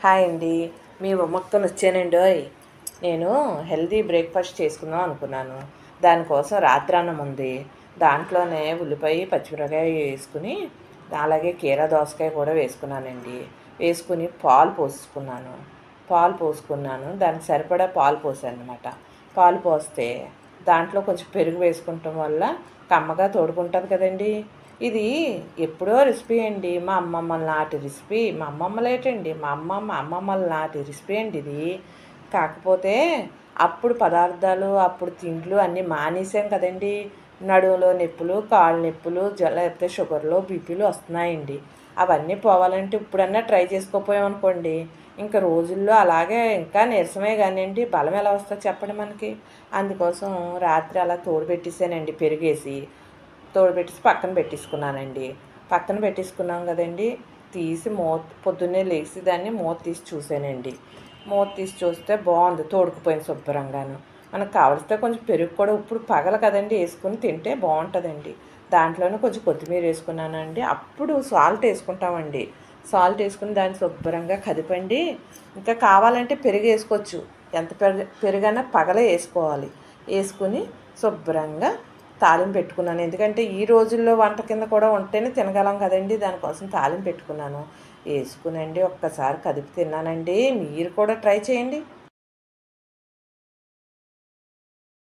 Hi అండి, మీ బొమ్మక్కతో వచ్చానండి. నేను హెల్తీ బ్రేక్ఫాస్ట్ చేసుకుందాం అనుకున్నాను. దానికోసం రాత్రన్నం ఉంది. దాంట్లోనే ఉల్లిపాయ పచ్చిమిరపకాయ వేసుకుని, అలాగే కీరా దోసకాయ కూడా వేసుకున్నానండి. వేసుకుని పాలు పోసుకున్నాను. దానికి సరిపడా పాలు పోసాను అనమాట. పాలు పోస్తే దాంట్లో కొంచెం పెరుగు వేసుకుంటాం వల్ల కమ్మగా తోడుకుంటుంది కదండి. ఇది ఎప్పుడో రెసిపీ అండి. మా అమ్మమ్మల నాటి రెసిపీ. మా అమ్మమ్మలేటండి, మా అమ్మమ్మల నాటి రెసిపీ అండి ఇది. కాకపోతే అప్పుడు పదార్థాలు, అప్పుడు తిండ్లు అన్నీ మానేసాం కదండి. నడుములో నొప్పులు, కాళ్ళ నొప్పులు, లేకపోతే షుగర్లు, బీపీలు వస్తున్నాయండి. అవన్నీ పోవాలంటే ఇప్పుడన్నా ట్రై చేసుకోపోయామనుకోండి, ఇంకా రోజుల్లో అలాగే ఇంకా నీరసమే కానివ్వండి, బలం ఎలా వస్తుందో చెప్పండి మనకి. అందుకోసం రాత్రి అలా తోడు పెట్టేసానండి, పెరిగేసి తోడుపెట్టేసి పక్కన పెట్టేసుకున్నానండి. పక్కన పెట్టేసుకున్నాం కదండి. తీసి పొద్దున్నే లేచి దాన్ని మూత తీసి చూసానండి. మూత తీసి చూస్తే బాగుంది, తోడుకుపోయింది శుభ్రంగాను. మనకు కావలిస్తే కొంచెం పెరుగు కూడా ఇప్పుడు పగల కదండి వేసుకుని తింటే బాగుంటుందండి. దాంట్లోనే కొంచెం కొత్తిమీర వేసుకున్నానండి. అప్పుడు సాల్ట్ వేసుకుంటామండి. సాల్ట్ వేసుకుని దాన్ని శుభ్రంగా కదిపండి. ఇంకా కావాలంటే పెరుగు వేసుకోవచ్చు. ఎంత పెరుగైనా పగలే వేసుకోవాలి. వేసుకుని శుభ్రంగా తాలింపు పెట్టుకున్నాను. ఎందుకంటే ఈ రోజుల్లో వంట కింద కూడా ఉంటేనే తినగలం కదండి. దానికోసం తాలింపు పెట్టుకున్నాను. వేసుకునండి ఒక్కసారి కదిపి తిన్నానండి. మీరు కూడా ట్రై చేయండి.